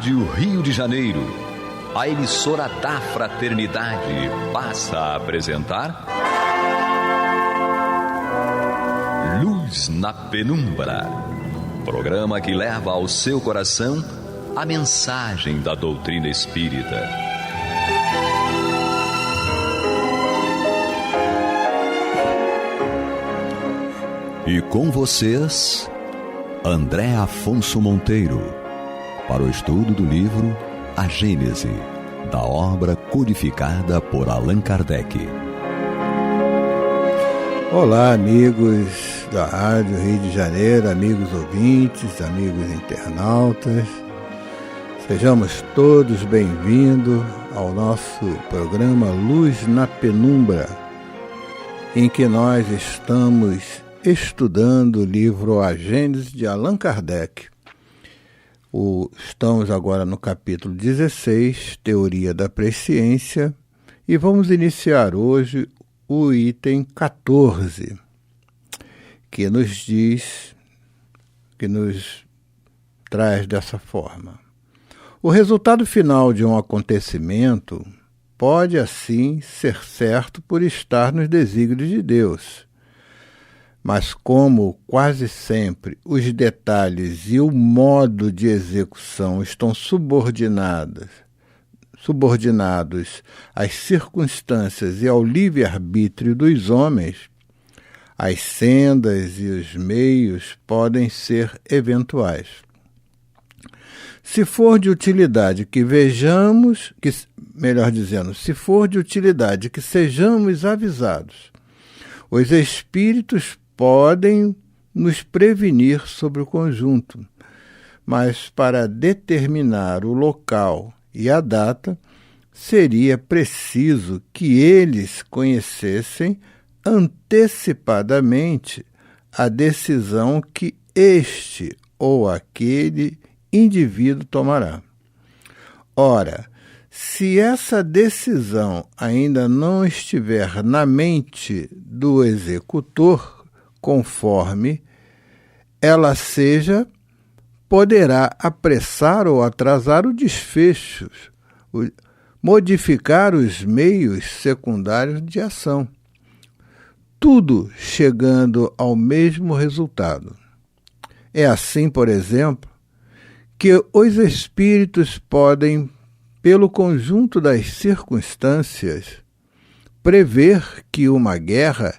Rádio Rio de Janeiro, a emissora da Fraternidade, passa a apresentar Luz na Penumbra, programa que leva ao seu coração a mensagem da doutrina espírita. E com vocês, André Afonso Monteiro, para o estudo do livro A Gênese, da obra codificada por Allan Kardec. Olá, amigos da Rádio Rio de Janeiro, amigos ouvintes, amigos internautas. Sejamos todos bem-vindos ao nosso programa Luz na Penumbra, em que nós estamos estudando o livro A Gênese de Allan Kardec. Estamos agora no capítulo 16, Teoria da Presciência, e vamos iniciar hoje o item 14, que nos traz dessa forma. O resultado final de um acontecimento pode, assim, ser certo por estar nos desígnios de Deus. Mas como quase sempre os detalhes e o modo de execução estão subordinados às circunstâncias e ao livre-arbítrio dos homens, as sendas e os meios podem ser eventuais. Se for de utilidade que sejamos avisados, os espíritos podem nos prevenir sobre o conjunto, mas para determinar o local e a data, seria preciso que eles conhecessem antecipadamente a decisão que este ou aquele indivíduo tomará. Ora, se essa decisão ainda não estiver na mente do executor, conforme ela seja, poderá apressar ou atrasar o desfecho, modificar os meios secundários de ação, tudo chegando ao mesmo resultado. É assim, por exemplo, que os espíritos podem, pelo conjunto das circunstâncias, prever que uma guerra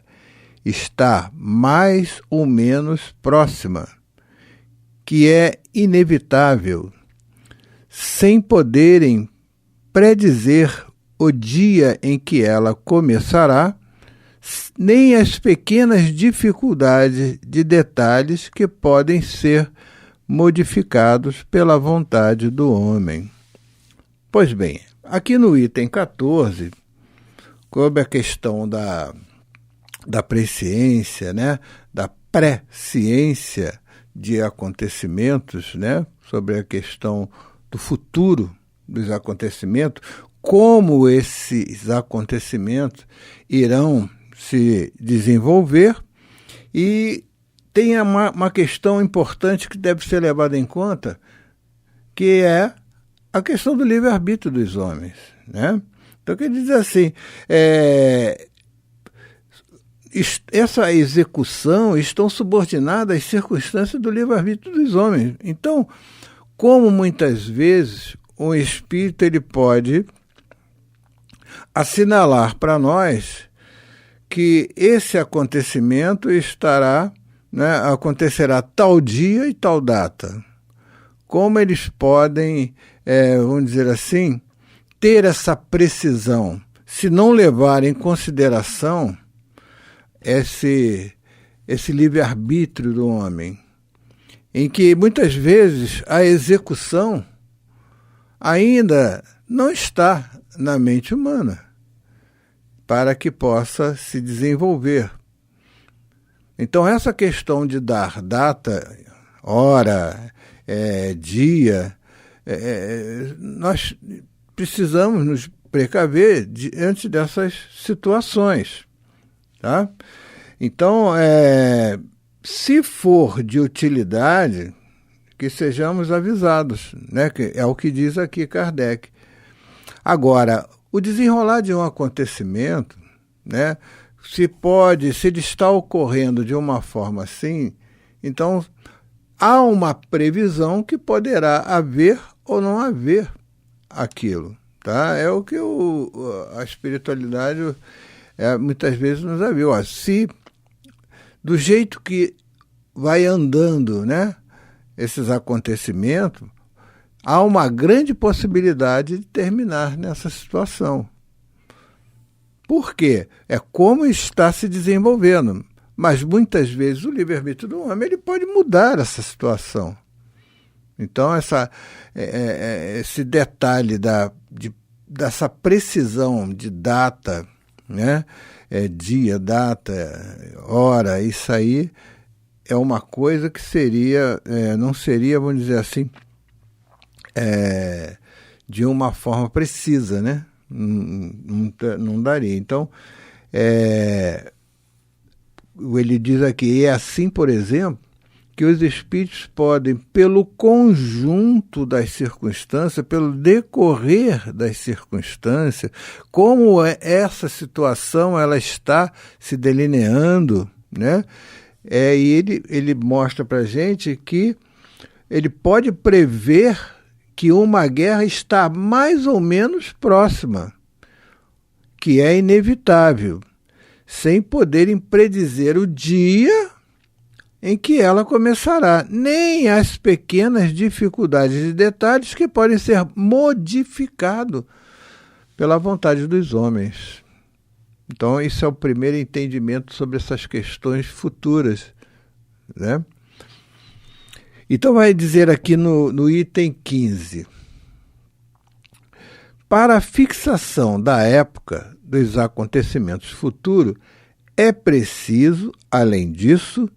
está mais ou menos próxima, que é inevitável, sem poderem predizer o dia em que ela começará, nem as pequenas dificuldades de detalhes que podem ser modificados pela vontade do homem. Pois bem, aqui no item 14, sobre a questão da presciência, né, da pré-ciência de acontecimentos, né, sobre a questão do futuro dos acontecimentos, como esses acontecimentos irão se desenvolver, e tem uma questão importante que deve ser levada em conta, que é a questão do livre-arbítrio dos homens, né? Então, quer dizer assim, essa execução estão subordinadas às circunstâncias do livre-arbítrio dos homens. Então, como muitas vezes um espírito ele pode assinalar para nós que esse acontecimento acontecerá tal dia e tal data. Como eles podem, vamos dizer assim, ter essa precisão, se não levar em consideração esse livre-arbítrio do homem, em que muitas vezes a execução ainda não está na mente humana para que possa se desenvolver. Então, essa questão de dar data, hora, dia, nós precisamos nos precaver diante dessas situações, tá? Então, se for de utilidade que sejamos avisados, né? Que é o que diz aqui Kardec. Agora, o desenrolar de um acontecimento, né? Se ele está ocorrendo de uma forma assim, então há uma previsão que poderá haver ou não haver aquilo, tá? É o que a espiritualidade muitas vezes nos avisa. Ó, se do jeito que vai andando, né, esses acontecimentos, há uma grande possibilidade de terminar nessa situação. Por quê? É como está se desenvolvendo. Mas muitas vezes o livre-arbítrio do homem ele pode mudar essa situação. Então, esse detalhe dessa precisão de data, né? Dia, data, hora, isso aí é uma coisa que não seria, vamos dizer assim, de uma forma precisa, né? Não daria. Então, ele diz aqui, é assim, por exemplo, que os espíritos podem, pelo conjunto das circunstâncias, pelo decorrer das circunstâncias, como essa situação ela está se delineando, né? E ele mostra para a gente que ele pode prever que uma guerra está mais ou menos próxima, que é inevitável, sem poderem predizer o dia em que ela começará, nem as pequenas dificuldades e detalhes que podem ser modificados pela vontade dos homens. Então, isso é o primeiro entendimento sobre essas questões futuras, né? Então, vai dizer aqui no item 15. Para a fixação da época dos acontecimentos futuros, é preciso, além disso,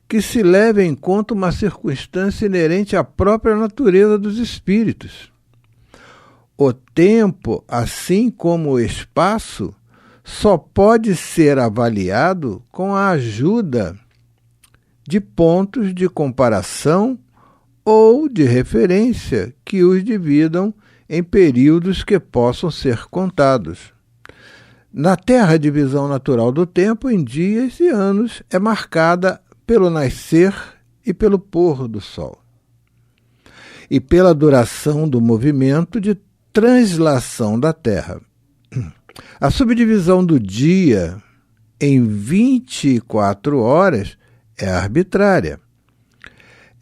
que se leve em conta uma circunstância inerente à própria natureza dos espíritos. O tempo, assim como o espaço, só pode ser avaliado com a ajuda de pontos de comparação ou de referência que os dividam em períodos que possam ser contados. Na Terra, a divisão natural do tempo em dias e anos é marcada pelo nascer e pelo pôr do sol, e pela duração do movimento de translação da Terra. A subdivisão do dia em 24 horas é arbitrária.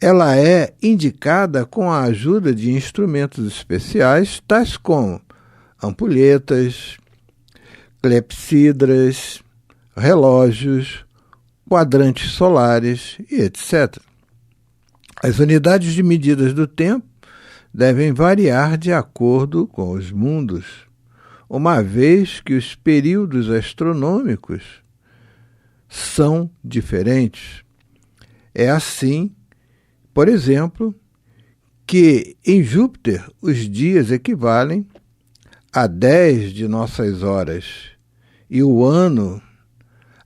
Ela é indicada com a ajuda de instrumentos especiais, tais como ampulhetas, clepsidras, relógios, quadrantes solares e etc. As unidades de medidas do tempo devem variar de acordo com os mundos, uma vez que os períodos astronômicos são diferentes. É assim, por exemplo, que em Júpiter os dias equivalem a 10 de nossas horas e o ano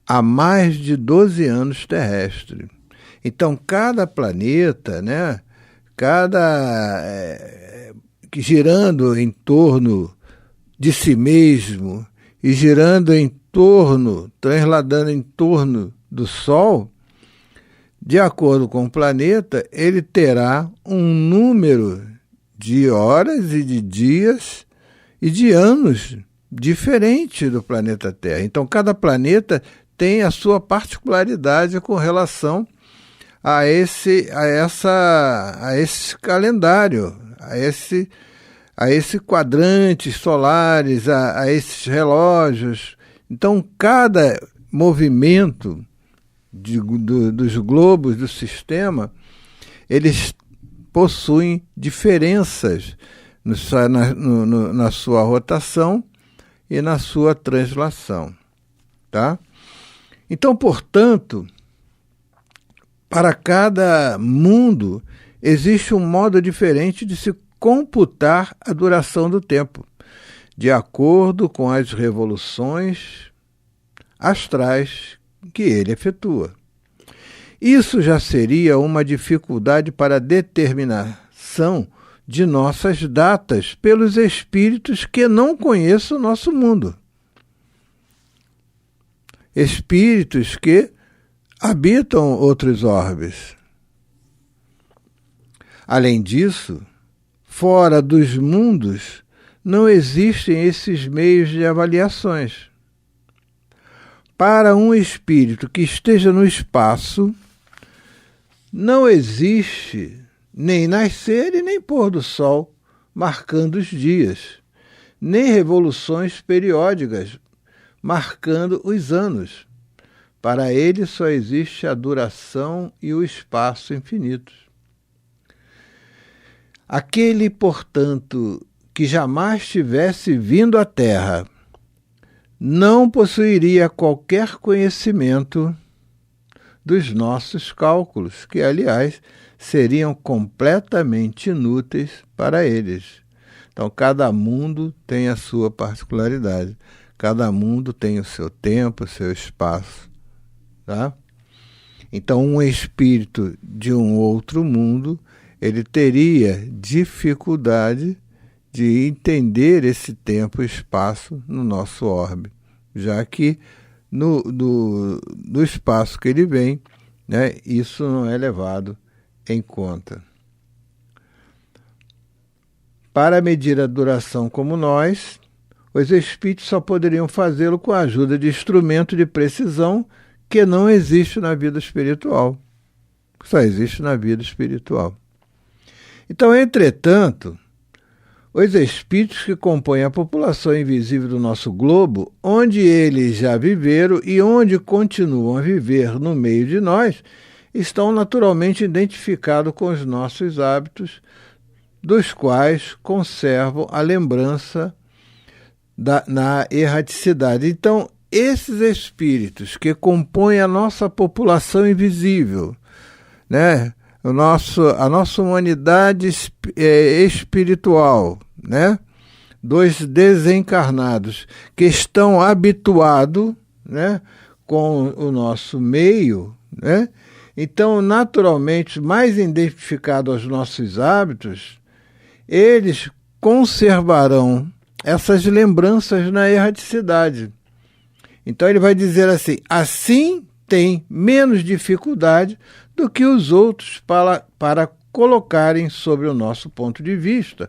a mais de 12 anos terrestres. Então, cada planeta, né, girando em torno de si mesmo e girando em torno, transladando em torno do Sol, de acordo com o planeta, ele terá um número de horas e de dias e de anos diferente do planeta Terra. Então, cada planeta tem a sua particularidade com relação a esse calendário, a esse quadrantes solares, a esses relógios. Então, cada movimento dos globos do sistema, eles possuem diferenças na sua rotação e na sua translação, tá? Então, portanto, para cada mundo existe um modo diferente de se computar a duração do tempo, de acordo com as revoluções astrais que ele efetua. Isso já seria uma dificuldade para a determinação de nossas datas pelos espíritos que não conhecem o nosso mundo. Espíritos que habitam outros orbes. Além disso, fora dos mundos, não existem esses meios de avaliações. Para um espírito que esteja no espaço, não existe nem nascer e nem pôr do sol marcando os dias, nem revoluções periódicas marcando os anos. Para ele só existe a duração e o espaço infinitos. Aquele, portanto, que jamais tivesse vindo à Terra, não possuiria qualquer conhecimento dos nossos cálculos, que, aliás, seriam completamente inúteis para eles. Então, cada mundo tem a sua particularidade, cada mundo tem o seu tempo, o seu espaço. Tá? Então, um espírito de um outro mundo, ele teria dificuldade de entender esse tempo e espaço no nosso orbe, já que no espaço que ele vem, né, isso não é levado em conta. Para medir a duração como nós, os espíritos só poderiam fazê-lo com a ajuda de instrumento de precisão que não existe na vida espiritual. Só existe na vida espiritual. Então, entretanto, os espíritos que compõem a população invisível do nosso globo, onde eles já viveram e onde continuam a viver no meio de nós, estão naturalmente identificados com os nossos hábitos, dos quais conservam a lembrança na erraticidade. Então, esses espíritos que compõem a nossa população invisível, né? A nossa humanidade espiritual, né? Dos desencarnados que estão habituados, né, com o nosso meio, né? Então, naturalmente, mais identificados aos nossos hábitos, eles conservarão essas lembranças na erraticidade. Então, ele vai dizer assim tem menos dificuldade do que os outros para colocarem sobre o nosso ponto de vista,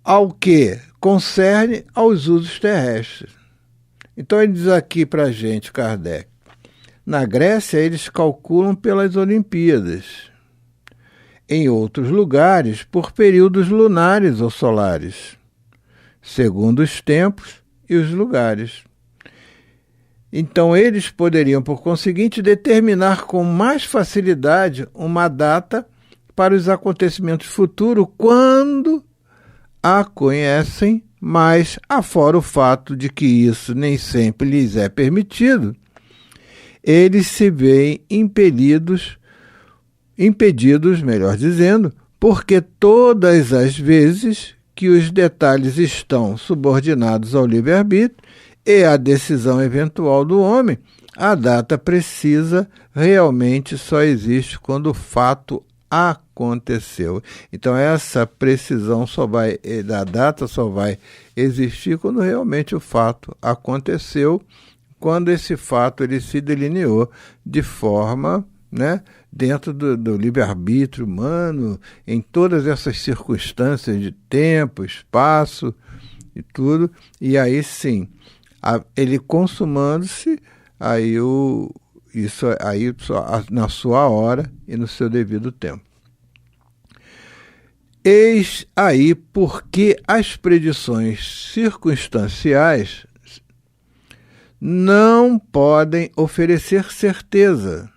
ao que concerne aos usos terrestres. Então ele diz aqui para a gente, Kardec, na Grécia eles calculam pelas Olimpíadas, em outros lugares por períodos lunares ou solares, segundo os tempos e os lugares. Então, eles poderiam, por conseguinte, determinar com mais facilidade uma data para os acontecimentos futuros quando a conhecem, mas, afora o fato de que isso nem sempre lhes é permitido, eles se veem impedidos, melhor dizendo, porque todas as vezes que os detalhes estão subordinados ao livre-arbítrio, e a decisão eventual do homem, a data precisa realmente só existe quando o fato aconteceu. Então, essa precisão da data só vai existir quando realmente o fato aconteceu, quando esse fato ele se delineou de forma, né, dentro do livre-arbítrio humano, em todas essas circunstâncias de tempo, espaço e tudo, e aí sim, ele consumando-se, isso na sua hora e no seu devido tempo. Eis aí porque as predições circunstanciais não podem oferecer certeza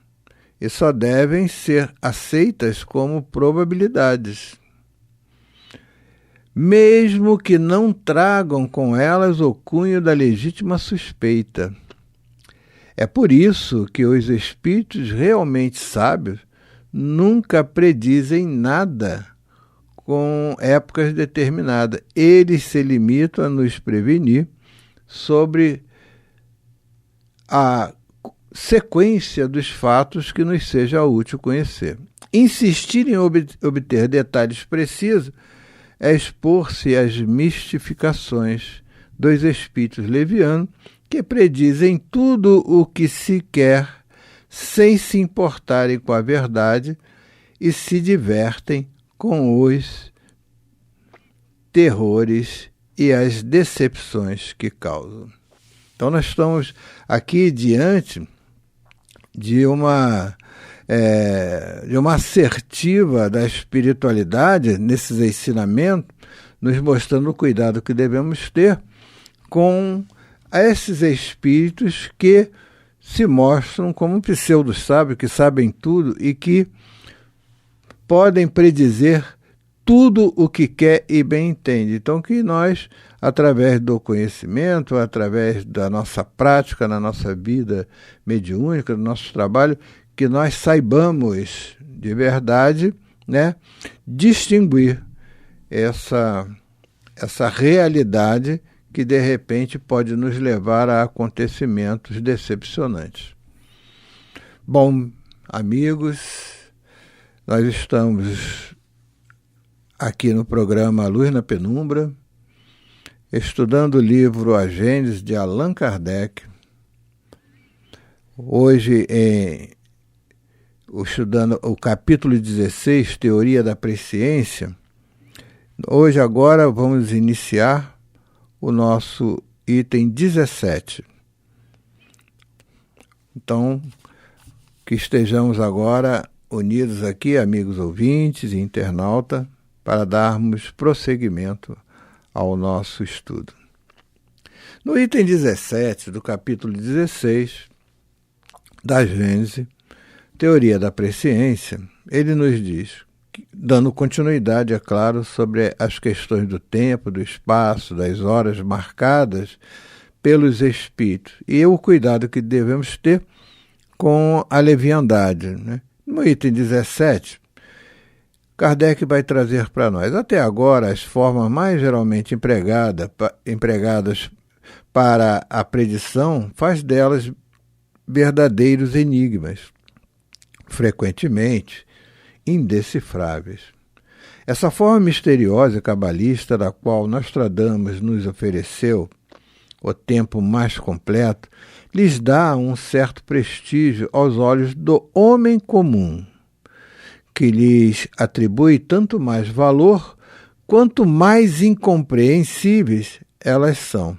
e só devem ser aceitas como probabilidades, mesmo que não tragam com elas o cunho da legítima suspeita. É por isso que os espíritos realmente sábios nunca predizem nada com épocas determinadas. Eles se limitam a nos prevenir sobre sequência dos fatos que nos seja útil conhecer. Insistir em obter detalhes precisos é expor-se às mistificações dos espíritos levianos que predizem tudo o que se quer sem se importarem com a verdade e se divertem com os terrores e as decepções que causam. Então nós estamos aqui diante de uma assertiva da espiritualidade nesses ensinamentos, nos mostrando o cuidado que devemos ter com esses espíritos que se mostram como pseudo-sábios, que sabem tudo e que podem predizer tudo o que quer e bem entende. Então que nós, através do conhecimento, através da nossa prática, na nossa vida mediúnica, do nosso trabalho, que nós saibamos de verdade, né, distinguir essa realidade que de repente pode nos levar a acontecimentos decepcionantes. Bom, amigos, nós estamos aqui no programa Luz na Penumbra, estudando o livro A Gênese de Allan Kardec. Hoje, estudando o capítulo 16, Teoria da Presciência. Hoje, agora, vamos iniciar o nosso item 17. Então, que estejamos agora unidos aqui, amigos ouvintes e internautas, para darmos prosseguimento ao nosso estudo. No item 17 do capítulo 16 da Gênese, Teoria da Presciência, ele nos diz, dando continuidade, é claro, sobre as questões do tempo, do espaço, das horas marcadas pelos espíritos e o cuidado que devemos ter com a leviandade, né? No item 17, Kardec vai trazer para nós, até agora, as formas mais geralmente empregadas para a predição, faz delas verdadeiros enigmas, frequentemente indecifráveis. Essa forma misteriosa e cabalista da qual Nostradamus nos ofereceu o tempo mais completo, lhes dá um certo prestígio aos olhos do homem comum, que lhes atribui tanto mais valor quanto mais incompreensíveis elas são.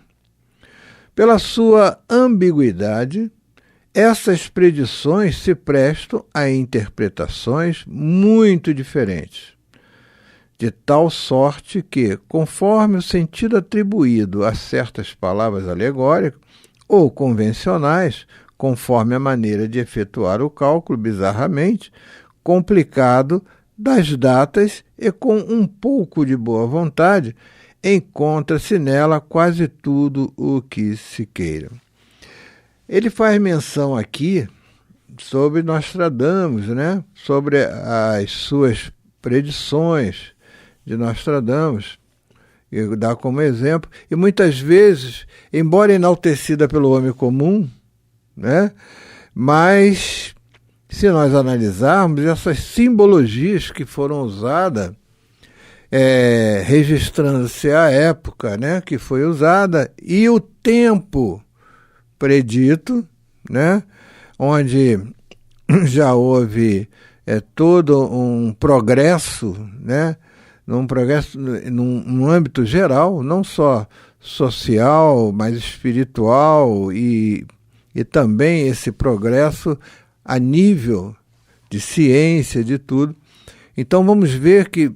Pela sua ambiguidade, essas predições se prestam a interpretações muito diferentes, de tal sorte que, conforme o sentido atribuído a certas palavras alegóricas ou convencionais, conforme a maneira de efetuar o cálculo bizarramente complicado das datas e com um pouco de boa vontade, encontra-se nela quase tudo o que se queira. Ele faz menção aqui sobre Nostradamus, né? Sobre as suas predições de Nostradamus, e dá como exemplo, e muitas vezes, embora enaltecida pelo homem comum, né? Mas se nós analisarmos essas simbologias que foram usadas, registrando-se a época, né, que foi usada e o tempo predito, né, onde já houve todo um progresso, né, num âmbito geral, não só social, mas espiritual e também esse progresso a nível de ciência, de tudo. Então vamos ver que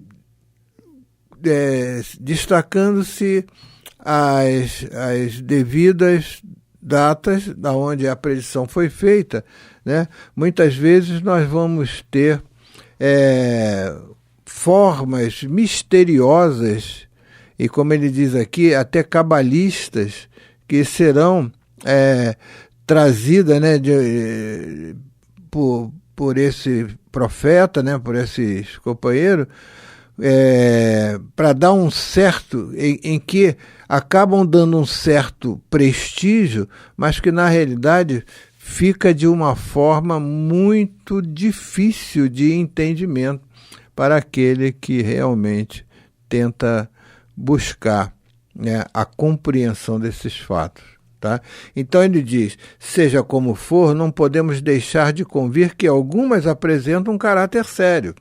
destacando-se as devidas datas da onde a predição foi feita, né? Muitas vezes nós vamos ter formas misteriosas e, como ele diz aqui, até cabalistas que serão trazidas, né, por esse profeta, né, por esses companheiros, para dar um certo, em que acabam dando um certo prestígio, mas que na realidade fica de uma forma muito difícil de entendimento para aquele que realmente tenta buscar, né, a compreensão desses fatos. Tá? Então ele diz, seja como for, não podemos deixar de convir que algumas apresentam um caráter sério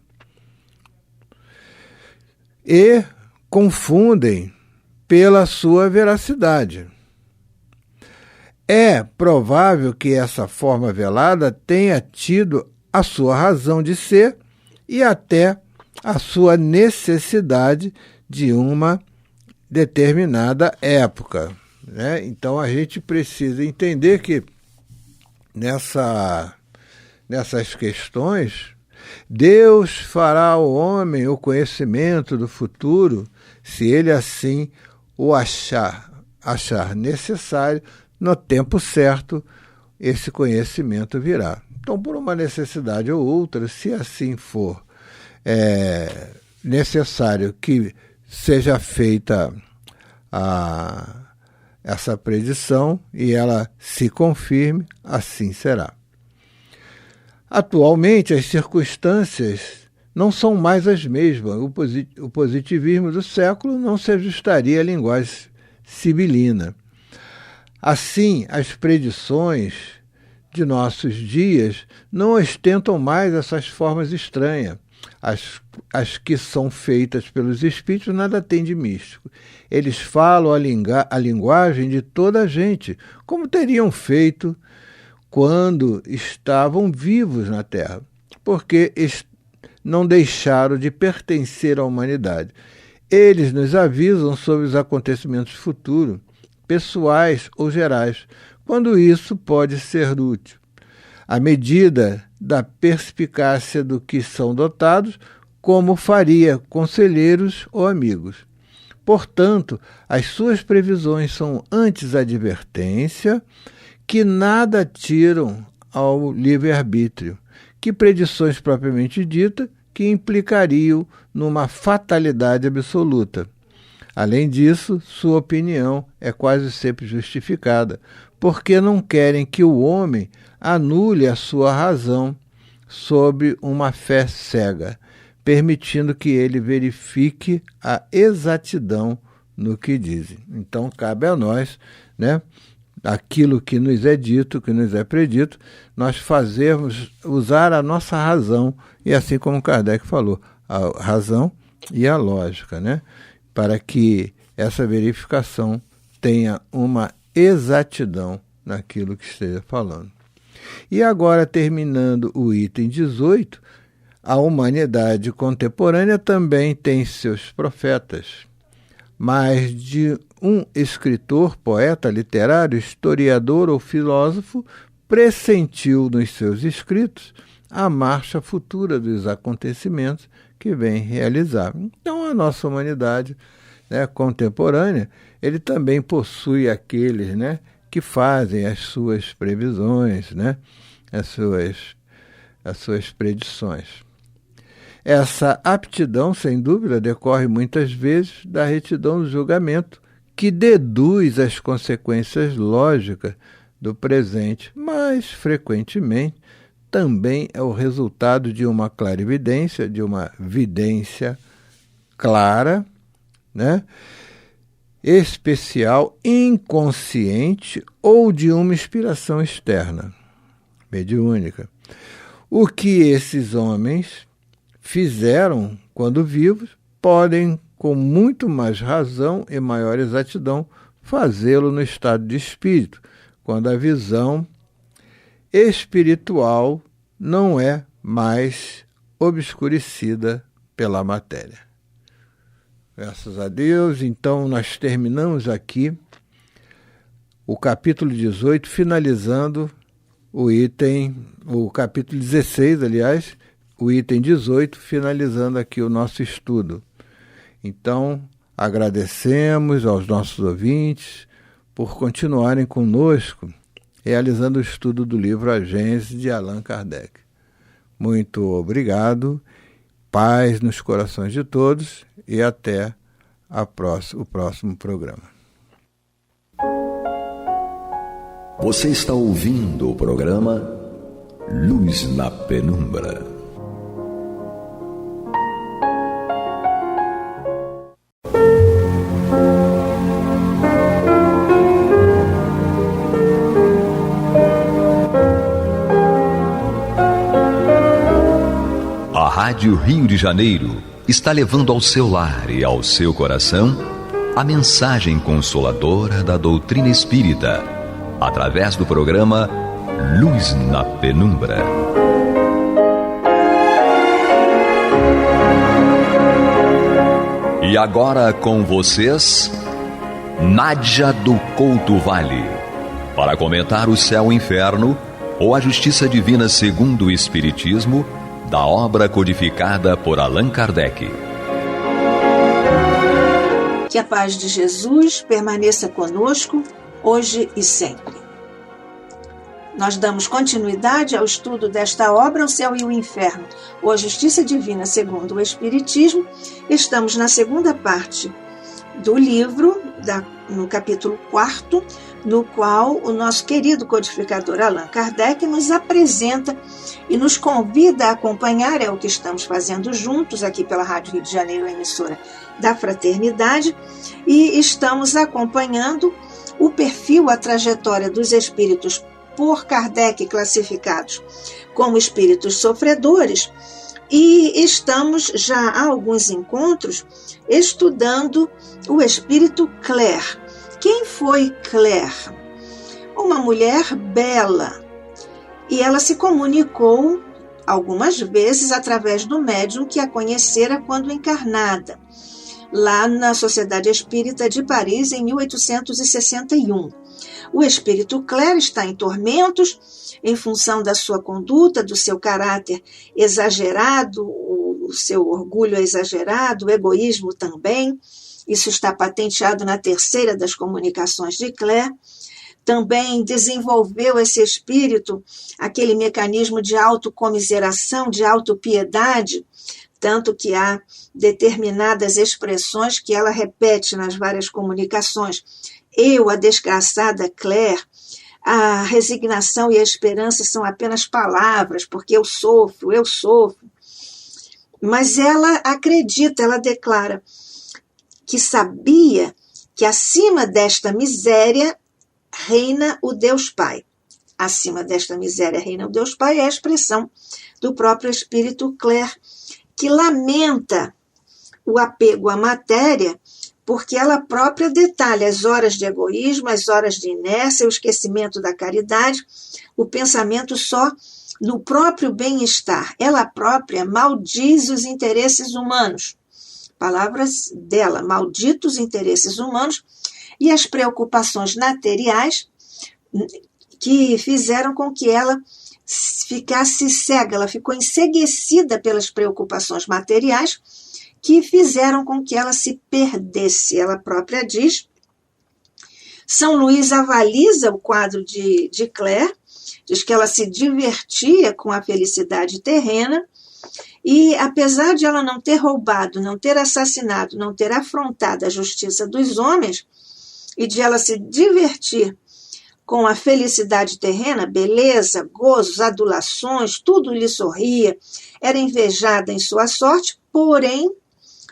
e confundem pela sua veracidade. É provável que essa forma velada tenha tido a sua razão de ser e até a sua necessidade de uma determinada época. Né? Então a gente precisa entender que nessas questões, Deus fará ao homem o conhecimento do futuro se ele assim o achar necessário. No tempo certo, esse conhecimento virá. Então, por uma necessidade ou outra, se assim for necessário que seja feita essa predição e ela se confirme, assim será. Atualmente, as circunstâncias não são mais as mesmas. O positivismo do século não se ajustaria à linguagem sibilina. Assim, as predições de nossos dias não ostentam mais essas formas estranhas. As que são feitas pelos espíritos nada têm de místico. Eles falam a linguagem de toda a gente, como teriam feito quando estavam vivos na Terra, porque não deixaram de pertencer à humanidade. Eles nos avisam sobre os acontecimentos futuros, pessoais ou gerais, quando isso pode ser útil. À medida da perspicácia do que são dotados, como faria conselheiros ou amigos. Portanto, as suas previsões são antes advertência, que nada tiram ao livre-arbítrio, que predições propriamente ditas, que implicariam numa fatalidade absoluta. Além disso, sua opinião é quase sempre justificada, porque não querem que o homem anule a sua razão sobre uma fé cega, permitindo que ele verifique a exatidão no que dizem. Então, cabe a nós, né, aquilo que nos é dito, que nos é predito, nós usar a nossa razão, e assim como Kardec falou, a razão e a lógica, né, para que essa verificação tenha uma exatidão naquilo que esteja falando. E agora, terminando o item 18, a humanidade contemporânea também tem seus profetas, mas de um escritor, poeta, literário, historiador ou filósofo pressentiu nos seus escritos a marcha futura dos acontecimentos que vem realizar. Então, a nossa humanidade, né, contemporânea, ele também possui aqueles, né, que fazem as suas previsões, né, as suas predições. Essa aptidão, sem dúvida, decorre muitas vezes da retidão do julgamento, que deduz as consequências lógicas do presente, mas, frequentemente, também é o resultado de uma clarividência, de uma vidência clara, né, especial, inconsciente ou de uma inspiração externa, mediúnica. O que esses homens fizeram quando vivos, podem, com muito mais razão e maior exatidão, fazê-lo no estado de espírito, quando a visão espiritual não é mais obscurecida pela matéria. Graças a Deus, então nós terminamos aqui o capítulo 18, finalizando o capítulo 16, aliás, o item 18, finalizando aqui o nosso estudo. Então, agradecemos aos nossos ouvintes por continuarem conosco, realizando o estudo do livro A Gênese de Allan Kardec. Muito obrigado, paz nos corações de todos e até o próximo programa. Você está ouvindo o programa Luz na Penumbra. A Rádio Rio de Janeiro está levando ao seu lar e ao seu coração a mensagem consoladora da doutrina espírita, através do programa Luz na Penumbra. E agora com vocês, Nádia do Couto Vale, para comentar o céu e inferno ou a justiça divina segundo o Espiritismo, da obra codificada por Allan Kardec. Que a paz de Jesus permaneça conosco, hoje e sempre. Nós damos continuidade ao estudo desta obra, O Céu e o Inferno, ou a Justiça Divina segundo o Espiritismo. Estamos na segunda parte do livro, no capítulo 4, no qual o nosso querido codificador Allan Kardec nos apresenta e nos convida a acompanhar, é o que estamos fazendo juntos aqui pela Rádio Rio de Janeiro, a emissora da Fraternidade, e estamos acompanhando o perfil, a trajetória dos espíritos por Kardec classificados como espíritos sofredores, e estamos já há alguns encontros estudando o espírito Claire. Quem foi Claire? Uma mulher bela, e ela se comunicou algumas vezes através do médium que a conhecera quando encarnada, lá na Sociedade Espírita de Paris, em 1861. O espírito Claire está em tormentos em função da sua conduta, do seu caráter exagerado, o seu orgulho exagerado, o egoísmo também. Isso está patenteado na terceira das comunicações de Claire. Também desenvolveu esse espírito aquele mecanismo de autocomiseração, de autopiedade, tanto que há determinadas expressões que ela repete nas várias comunicações. Eu, a desgraçada Claire, a resignação e a esperança são apenas palavras, porque eu sofro. Mas ela acredita, ela declara que sabia que acima desta miséria reina o Deus Pai. Acima desta miséria reina o Deus Pai é a expressão do próprio espírito Claire, que lamenta o apego à matéria, porque ela própria detalha as horas de egoísmo, as horas de inércia, o esquecimento da caridade, o pensamento só no próprio bem-estar. Ela própria maldiz os interesses humanos. Palavras dela, malditos interesses humanos e as preocupações materiais que fizeram com que ela ficasse cega, ela ficou enceguecida pelas preocupações materiais que fizeram com que ela se perdesse. Ela própria diz. São Luís avaliza o quadro de Claire, diz que ela se divertia com a felicidade terrena e, apesar de ela não ter roubado, não ter assassinado, não ter afrontado a justiça dos homens e de ela se divertir com a felicidade terrena, beleza, gozos, adulações, tudo lhe sorria, era invejada em sua sorte, porém,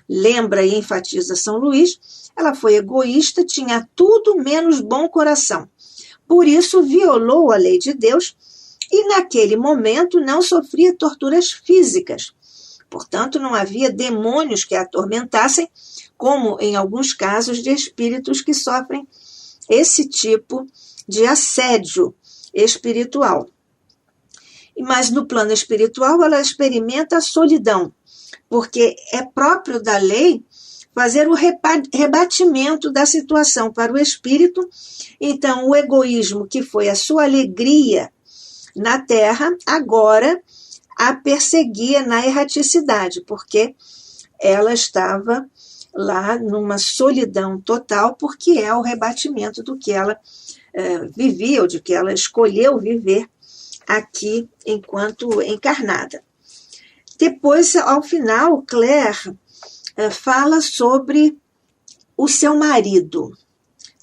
lembra e enfatiza São Luís, ela foi egoísta, tinha tudo menos bom coração. Por isso, violou a lei de Deus e, naquele momento, não sofria torturas físicas. Portanto, não havia demônios que a atormentassem, como em alguns casos de espíritos que sofrem esse tipo de assédio espiritual. Mas no plano espiritual ela experimenta a solidão, porque é próprio da lei fazer o rebatimento da situação para o espírito. Então, o egoísmo, que foi a sua alegria na terra, agora a perseguia na erraticidade, porque ela estava lá numa solidão total, porque é o rebatimento do que ela vivia, ou de que ela escolheu viver aqui enquanto encarnada. Depois, ao final, Claire fala sobre o seu marido.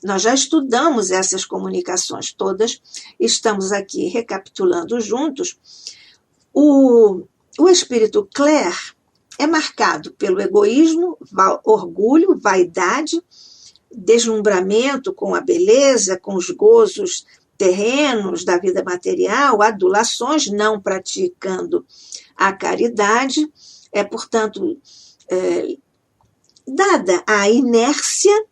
Nós já estudamos essas comunicações todas, estamos aqui recapitulando juntos. O espírito Claire é marcado pelo egoísmo, orgulho, vaidade, deslumbramento com a beleza, com os gozos terrenos da vida material, adulações, não praticando a caridade, portanto, dada a inércia,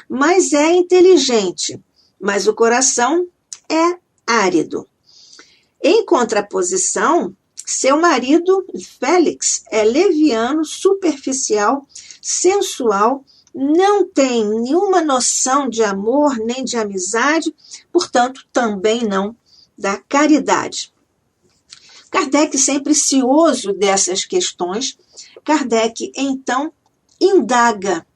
mas é inteligente, mas o coração é árido. Em contraposição, seu marido, Félix, é leviano, superficial, sensual, não tem nenhuma noção de amor nem de amizade, portanto, também não da caridade. Kardec, sempre cioso dessas questões, Kardec, então, indaga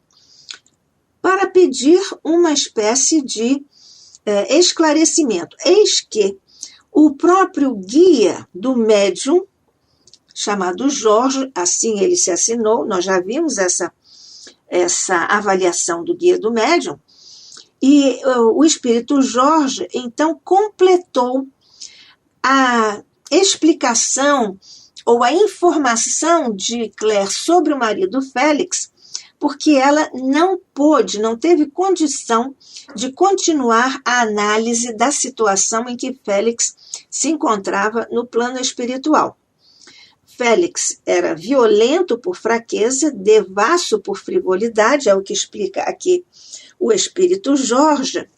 para pedir uma espécie de esclarecimento. Eis que o próprio guia do médium, chamado Jorge, assim ele se assinou, nós já vimos essa avaliação do guia do médium, e o espírito Jorge, então, completou a explicação ou a informação de Claire sobre o marido Félix, porque ela não teve condição de continuar a análise da situação em que Félix se encontrava no plano espiritual. Félix era violento por fraqueza, devasso por frivolidade, é o que explica aqui o espírito Jorge.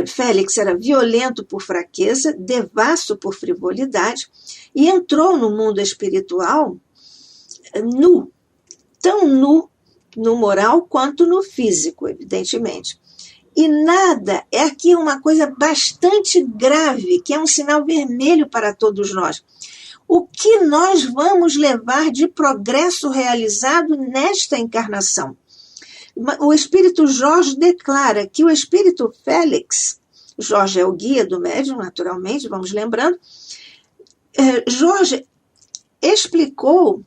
Félix era violento por fraqueza, devasso por frivolidade, e entrou no mundo espiritual nu, tão nu no moral quanto no físico, evidentemente. E nada, é aqui uma coisa bastante grave, que é um sinal vermelho para todos nós. O que nós vamos levar de progresso realizado nesta encarnação? O espírito Jorge declara que o espírito Félix, Jorge é o guia do médium, naturalmente, vamos lembrando, Jorge explicou,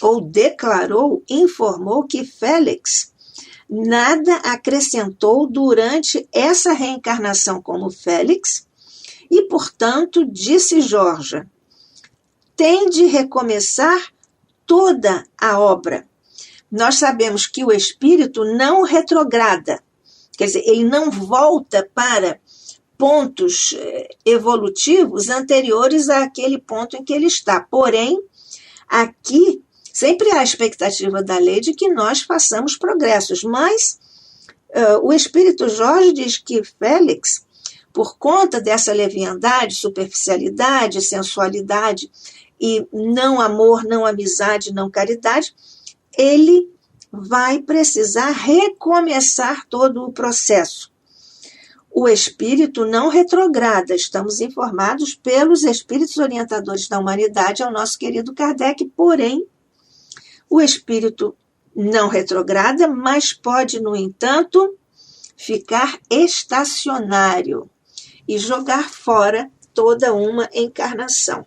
ou declarou, informou que Félix nada acrescentou durante essa reencarnação como Félix, e, portanto, disse Jorge, tem de recomeçar toda a obra. Nós sabemos que o espírito não retrograda, quer dizer, ele não volta para pontos evolutivos anteriores àquele ponto em que ele está. Porém, aqui sempre há a expectativa da lei de que nós façamos progressos, mas o espírito Jorge diz que Félix, por conta dessa leviandade, superficialidade, sensualidade e não amor, não amizade, não caridade, ele vai precisar recomeçar todo o processo. O espírito não retrograda, estamos informados pelos espíritos orientadores da humanidade ao nosso querido Kardec, porém, o espírito não retrograda, mas pode, no entanto, ficar estacionário e jogar fora toda uma encarnação.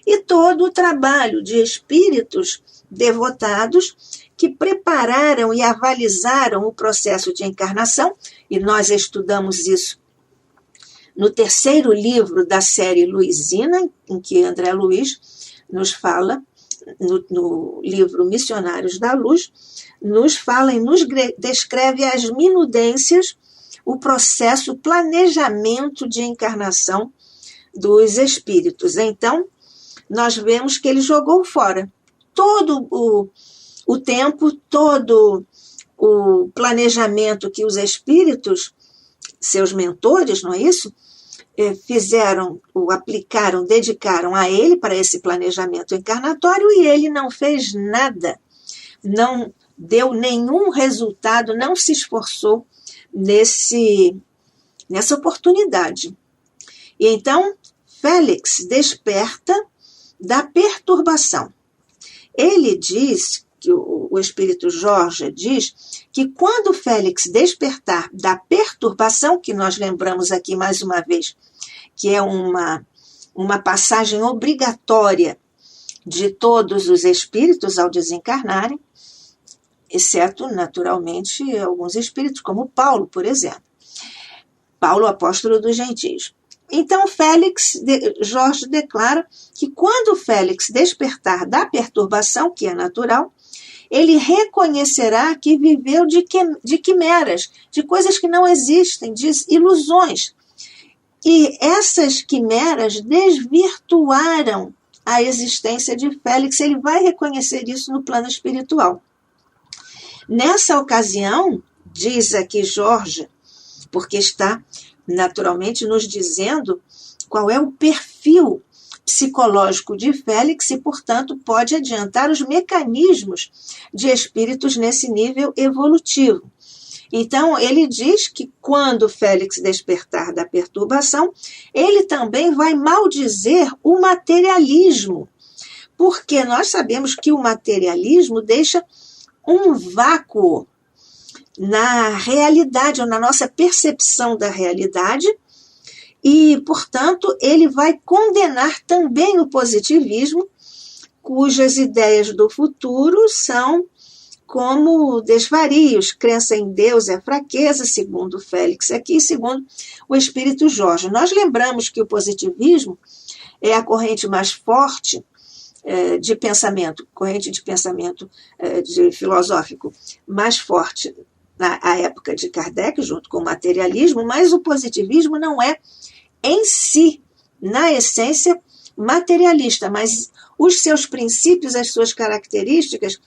E todo o trabalho de espíritos devotados que prepararam e avalizaram o processo de encarnação, e nós estudamos isso no terceiro livro da série Luisina, em que André Luiz nos fala, no livro Missionários da Luz, nos fala e nos descreve as minudências, o processo, o planejamento de encarnação dos espíritos. Então, nós vemos que ele jogou fora todo o tempo, todo o planejamento que os espíritos, seus mentores, não é isso? Fizeram, o aplicaram, dedicaram a ele para esse planejamento encarnatório e ele não fez nada, não deu nenhum resultado, não se esforçou nessa oportunidade. E então, Félix desperta da perturbação. Ele diz, que o espírito Jorge diz, que quando Félix despertar da perturbação, que nós lembramos aqui mais uma vez, que é uma passagem obrigatória de todos os espíritos ao desencarnarem, exceto, naturalmente, alguns espíritos, como Paulo, por exemplo. Paulo, apóstolo dos gentios. Então, Jorge declara que quando Félix despertar da perturbação, que é natural, ele reconhecerá que viveu de quimeras, de coisas que não existem, de ilusões. E essas quimeras desvirtuaram a existência de Félix. Ele vai reconhecer isso no plano espiritual. Nessa ocasião, diz aqui Jorge, porque está naturalmente nos dizendo qual é o perfil psicológico de Félix e, portanto, pode adiantar os mecanismos de espíritos nesse nível evolutivo. Então, ele diz que quando Félix despertar da perturbação, ele também vai maldizer o materialismo, porque nós sabemos que o materialismo deixa um vácuo na realidade, ou na nossa percepção da realidade, e, portanto, ele vai condenar também o positivismo, cujas ideias do futuro são como desvarios, crença em Deus é fraqueza, segundo Félix aqui, segundo o espírito Jorge. Nós lembramos que o positivismo é a corrente mais forte de pensamento, corrente de pensamento de filosófico mais forte na época de Kardec, junto com o materialismo, mas o positivismo não é em si, na essência, materialista, mas os seus princípios, as suas características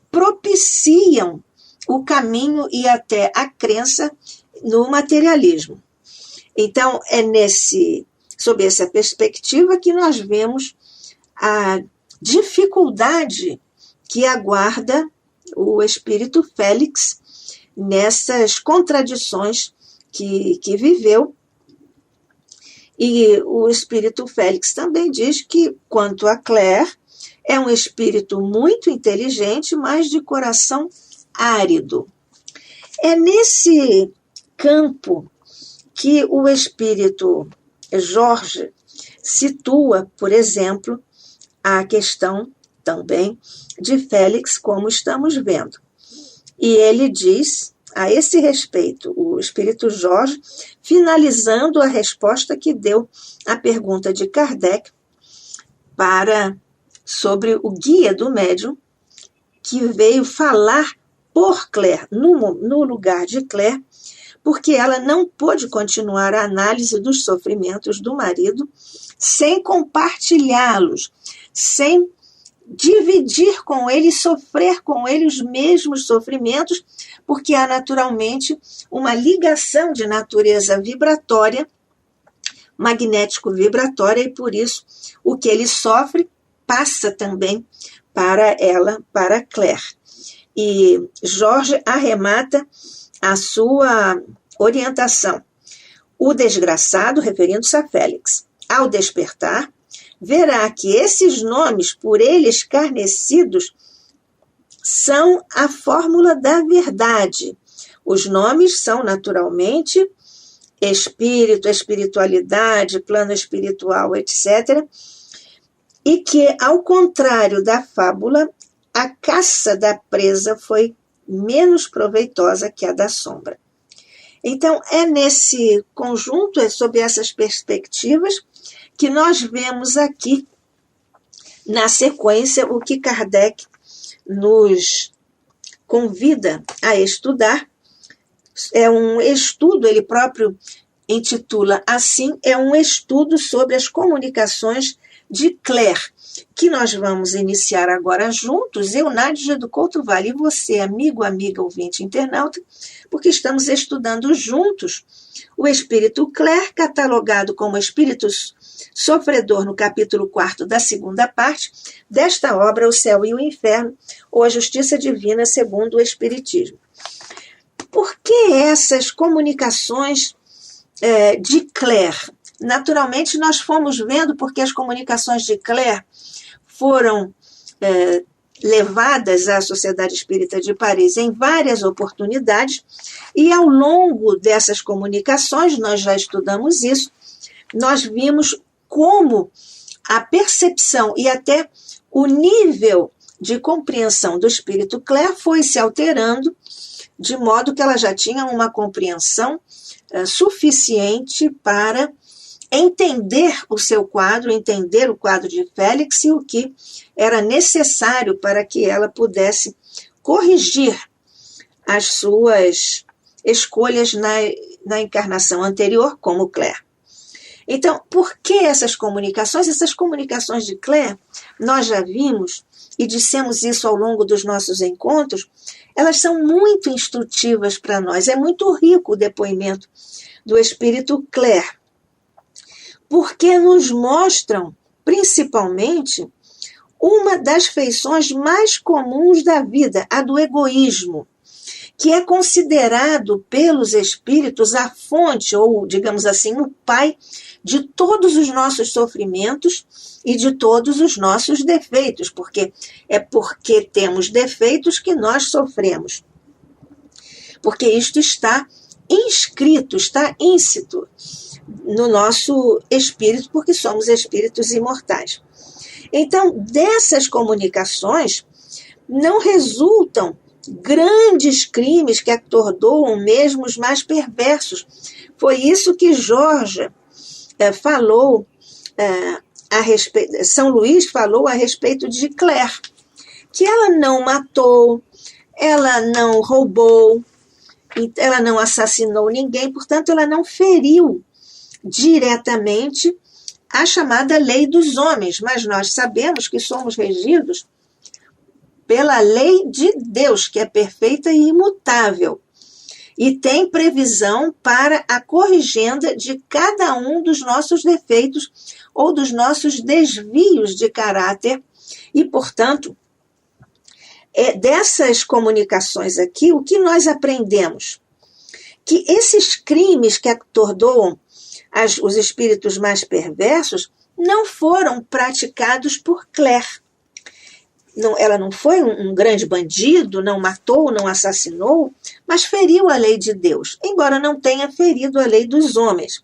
propiciam o caminho e até a crença no materialismo. Então, é sob essa perspectiva que nós vemos a dificuldade que aguarda o espírito Félix nessas contradições que viveu. E o espírito Félix também diz que, quanto a Claire, é um espírito muito inteligente, mas de coração árido. É nesse campo que o espírito Jorge situa, por exemplo, a questão também de Félix, como estamos vendo. E ele diz, a esse respeito, o espírito Jorge, finalizando a resposta que deu à pergunta de Kardec sobre o guia do médium, que veio falar por Claire, no lugar de Claire, porque ela não pôde continuar a análise dos sofrimentos do marido sem compartilhá-los, sem dividir com ele, sofrer com ele os mesmos sofrimentos, porque há naturalmente uma ligação de natureza vibratória, magnético-vibratória, e por isso o que ele sofre passa também para ela, para Claire. E Jorge arremata a sua orientação. O desgraçado, referindo-se a Félix, ao despertar, verá que esses nomes, por ele escarnecidos, são a fórmula da verdade. Os nomes são, naturalmente, espírito, espiritualidade, plano espiritual, etc., e que, ao contrário da fábula, a caça da presa foi menos proveitosa que a da sombra. Então, é nesse conjunto, é sob essas perspectivas, que nós vemos aqui, na sequência, o que Kardec nos convida a estudar. É um estudo, ele próprio intitula assim, é um estudo sobre as comunicações de Claire, que nós vamos iniciar agora juntos, eu, Nádia do Couto Vale, e você, amigo, amiga, ouvinte, internauta, porque estamos estudando juntos o espírito Claire, catalogado como espírito sofredor no capítulo 4 da segunda parte desta obra, O Céu e o Inferno, ou a Justiça Divina segundo o Espiritismo. Por que essas comunicações de Claire? Naturalmente, nós fomos vendo porque as comunicações de Claire foram levadas à Sociedade Espírita de Paris em várias oportunidades, e ao longo dessas comunicações, nós já estudamos isso, nós vimos como a percepção e até o nível de compreensão do espírito Claire foi se alterando, de modo que ela já tinha uma compreensão suficiente para entender o seu quadro, entender o quadro de Félix e o que era necessário para que ela pudesse corrigir as suas escolhas na encarnação anterior, como Claire. Então, por que essas comunicações? Essas comunicações de Claire, nós já vimos e dissemos isso ao longo dos nossos encontros, elas são muito instrutivas para nós. É muito rico o depoimento do espírito Claire, porque nos mostram, principalmente, uma das feições mais comuns da vida, a do egoísmo, que é considerado pelos espíritos a fonte, ou, digamos assim, o pai de todos os nossos sofrimentos e de todos os nossos defeitos, porque é porque temos defeitos que nós sofremos. Porque isto está inscrito, está íncito no nosso espírito, porque somos espíritos imortais. Então, dessas comunicações não resultam grandes crimes que atordoam mesmo os mais perversos. Foi isso que Jorge falou a respeito, São Luís falou a respeito de Claire, que ela não matou, ela não roubou, ela não assassinou ninguém, portanto, ela não feriu diretamente a chamada lei dos homens, mas nós sabemos que somos regidos pela lei de Deus, que é perfeita e imutável, e tem previsão para a corrigenda de cada um dos nossos defeitos ou dos nossos desvios de caráter, e, portanto, dessas comunicações aqui, o que nós aprendemos? Que esses crimes que atordoam os espíritos mais perversos não foram praticados por Claire. Ela não foi um grande bandido, não matou, não assassinou, mas feriu a lei de Deus, embora não tenha ferido a lei dos homens.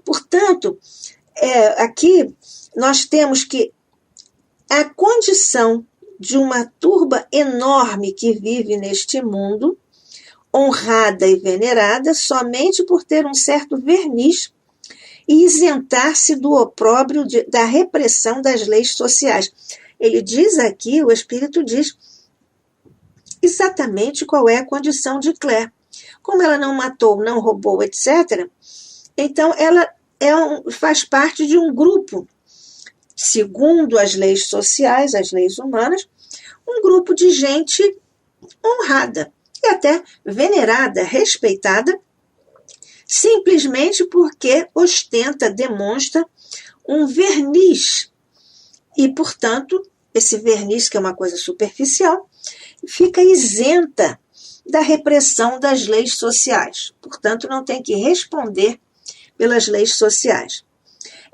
Portanto, aqui nós temos que a condição de uma turba enorme que vive neste mundo, honrada e venerada somente por ter um certo verniz e isentar-se do opróbrio da repressão das leis sociais. Ele diz aqui, o Espírito diz exatamente qual é a condição de Claire. Como ela não matou, não roubou, etc., então ela faz parte de um grupo, segundo as leis sociais, as leis humanas, um grupo de gente honrada e até venerada, respeitada, simplesmente porque ostenta, demonstra um verniz. E, portanto, esse verniz, que é uma coisa superficial, fica isenta da repressão das leis sociais. Portanto, não tem que responder pelas leis sociais.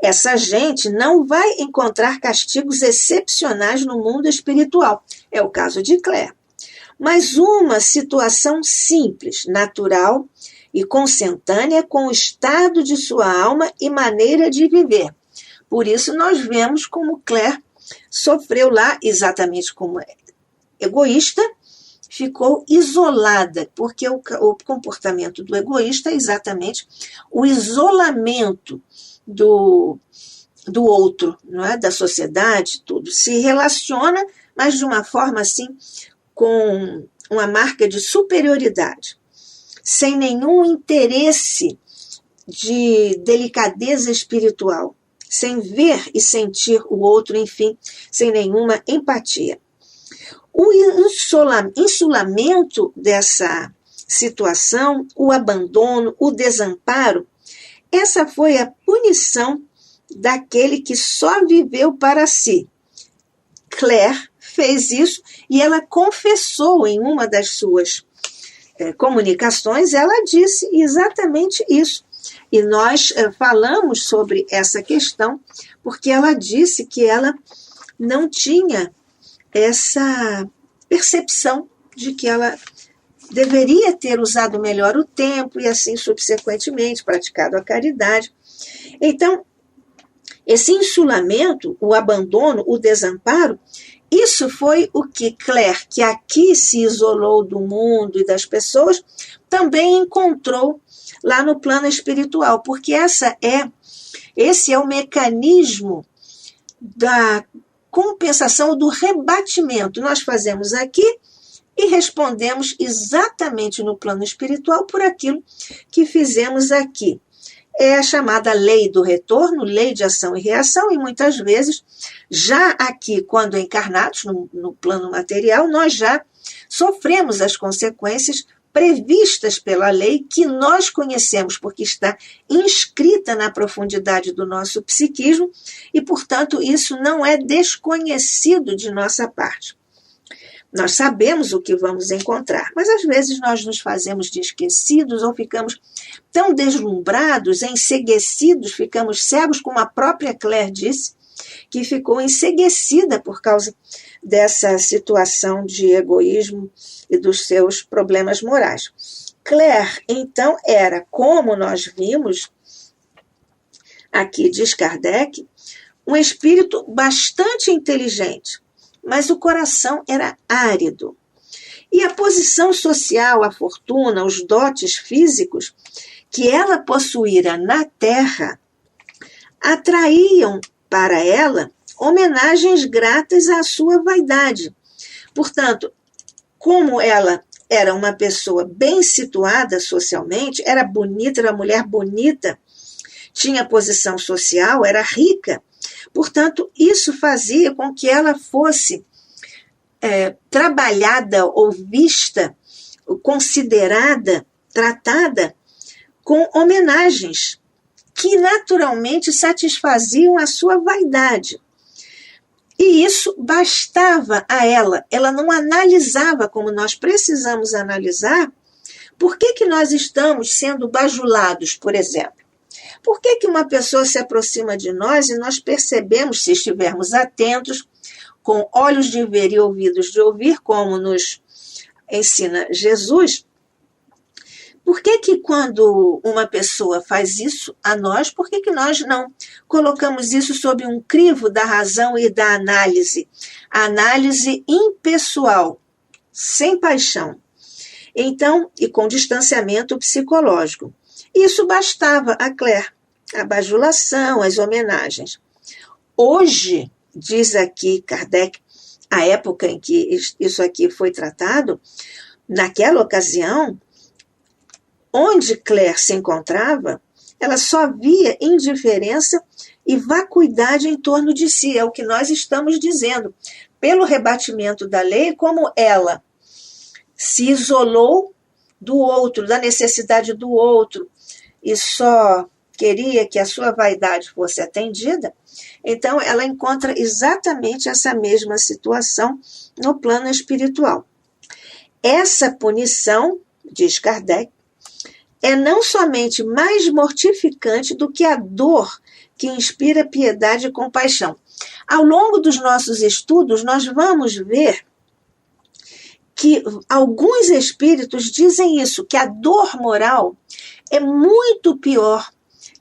Essa gente não vai encontrar castigos excepcionais no mundo espiritual. É o caso de Claire. Mas uma situação simples, natural e consentânea com o estado de sua alma e maneira de viver. Por isso nós vemos como Claire sofreu lá, exatamente como egoísta, ficou isolada, porque o comportamento do egoísta é exatamente o isolamento do outro, não é? Da sociedade, tudo. Se relaciona, mas de uma forma assim, com uma marca de superioridade, sem nenhum interesse de delicadeza espiritual, sem ver e sentir o outro, enfim, sem nenhuma empatia. O insulamento dessa situação, o abandono, o desamparo, essa foi a punição daquele que só viveu para si. Claire fez isso e ela confessou em uma das suas comunicações, ela disse exatamente isso. E nós falamos sobre essa questão porque ela disse que ela não tinha essa percepção de que ela deveria ter usado melhor o tempo e assim subsequentemente praticado a caridade. Então, Esse insulamento, o abandono, o desamparo, isso foi o que Claire, que aqui se isolou do mundo e das pessoas, também encontrou lá no plano espiritual, porque esse é o mecanismo da compensação, do rebatimento. Nós fazemos aqui e respondemos exatamente no plano espiritual por aquilo que fizemos aqui. É a chamada lei do retorno, lei de ação e reação, e muitas vezes, já aqui, quando encarnados no plano material, nós já sofremos as consequências previstas pela lei que nós conhecemos, porque está inscrita na profundidade do nosso psiquismo e, portanto, isso não é desconhecido de nossa parte. Nós sabemos o que vamos encontrar, mas às vezes nós nos fazemos de esquecidos ou ficamos tão deslumbrados, enceguecidos, ficamos cegos, como a própria Claire disse, que ficou enceguecida por causa dessa situação de egoísmo e dos seus problemas morais. Claire, então, era, como nós vimos, aqui diz Kardec, um espírito bastante inteligente, mas o coração era árido. E a posição social, a fortuna, os dotes físicos que ela possuíra na terra atraíam para ela homenagens gratas à sua vaidade. Portanto, como ela era uma pessoa bem situada socialmente, era bonita, era uma mulher bonita, tinha posição social, era rica, portanto, isso fazia com que ela fosse trabalhada ou vista, considerada, tratada com homenagens que naturalmente satisfaziam a sua vaidade. E isso bastava a ela. Ela não analisava como nós precisamos analisar por que nós estamos sendo bajulados, por exemplo. Por que uma pessoa se aproxima de nós e nós percebemos, se estivermos atentos, com olhos de ver e ouvidos de ouvir, como nos ensina Jesus, por que quando uma pessoa faz isso a nós, por que nós não colocamos isso sob um crivo da razão e da análise? A análise impessoal, sem paixão. Então, e com distanciamento psicológico. Isso bastava a Claire, a bajulação, as homenagens. Hoje, diz aqui Kardec, a época em que isso aqui foi tratado, naquela ocasião, onde Claire se encontrava, ela só via indiferença e vacuidade em torno de si, é o que nós estamos dizendo. Pelo rebatimento da lei, como ela se isolou do outro, da necessidade do outro, e só queria que a sua vaidade fosse atendida, então ela encontra exatamente essa mesma situação no plano espiritual. Essa punição, diz Kardec, é não somente mais mortificante do que a dor que inspira piedade e compaixão. Ao longo dos nossos estudos, nós vamos ver que alguns espíritos dizem isso, que a dor moral é muito pior,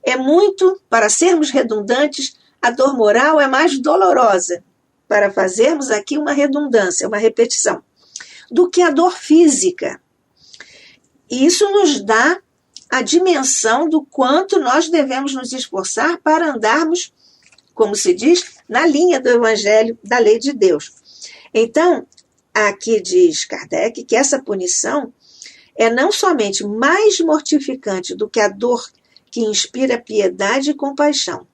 é muito, para sermos redundantes, a dor moral é mais dolorosa, para fazermos aqui uma redundância, uma repetição, do que a dor física. E isso nos dá a dimensão do quanto nós devemos nos esforçar para andarmos, como se diz, na linha do Evangelho, da lei de Deus. Então, aqui diz Kardec que essa punição é não somente mais mortificante do que a dor que inspira piedade e compaixão,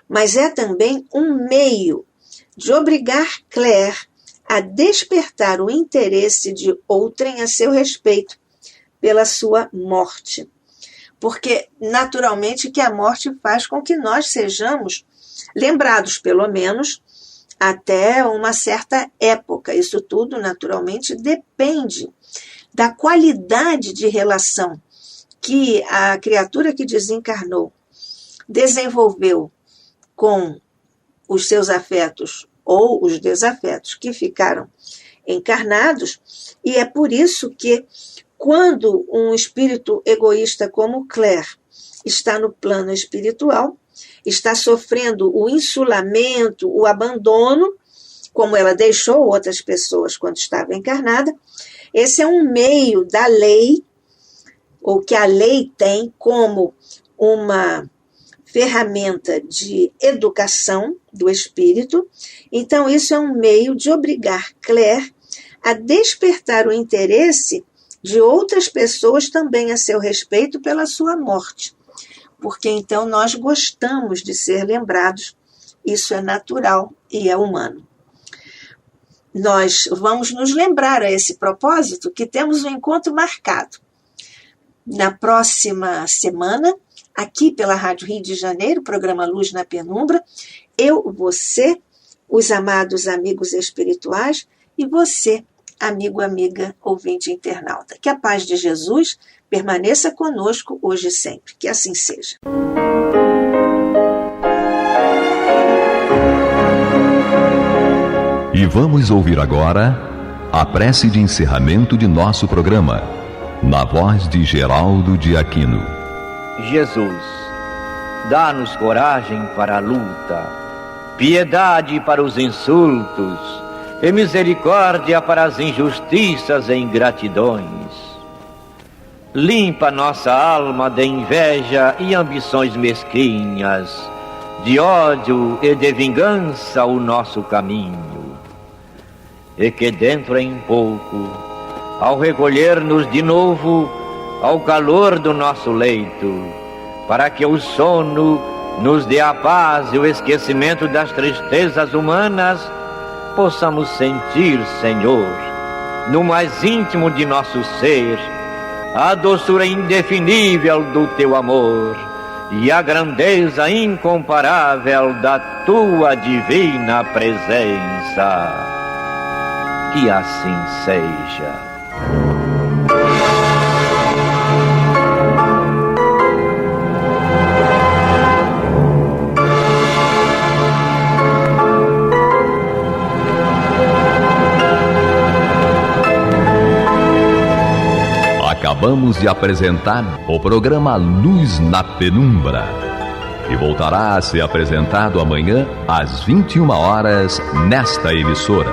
mas é também um meio de obrigar Claire a despertar o interesse de outrem a seu respeito pela sua morte. Porque, naturalmente, que a morte faz com que nós sejamos lembrados, pelo menos, até uma certa época. Isso tudo, naturalmente, depende da qualidade de relação que a criatura que desencarnou desenvolveu com os seus afetos ou os desafetos que ficaram encarnados, e é por isso que, quando um espírito egoísta como Claire está no plano espiritual, está sofrendo o insulamento, o abandono, como ela deixou outras pessoas quando estava encarnada. Esse é um meio da lei, ou que a lei tem como uma ferramenta de educação do espírito. Então, isso é um meio de obrigar Claire a despertar o interesse de outras pessoas também a seu respeito pela sua morte. Porque então nós gostamos de ser lembrados, isso é natural e é humano. Nós vamos nos lembrar a esse propósito que temos um encontro marcado. Na próxima semana, aqui pela Rádio Rio de Janeiro, programa Luz na Penumbra, eu, você, os amados amigos espirituais e você, amigo, amiga, ouvinte internauta. Que a paz de Jesus permaneça conosco hoje e sempre. Que assim seja. E vamos ouvir agora a prece de encerramento de nosso programa, na voz de Geraldo de Aquino. Jesus, dá-nos coragem para a luta, piedade para os insultos e misericórdia para as injustiças e ingratidões. Limpa nossa alma de inveja e ambições mesquinhas, de ódio e de vingança o nosso caminho. E que dentro em pouco, ao recolher-nos de novo ao calor do nosso leito, para que o sono nos dê a paz e o esquecimento das tristezas humanas, possamos sentir, Senhor, no mais íntimo de nosso ser, a doçura indefinível do Teu amor e a grandeza incomparável da Tua divina presença. Que assim seja. Acabamos de apresentar o programa Luz na Penumbra, que voltará a ser apresentado amanhã às 21 horas nesta emissora.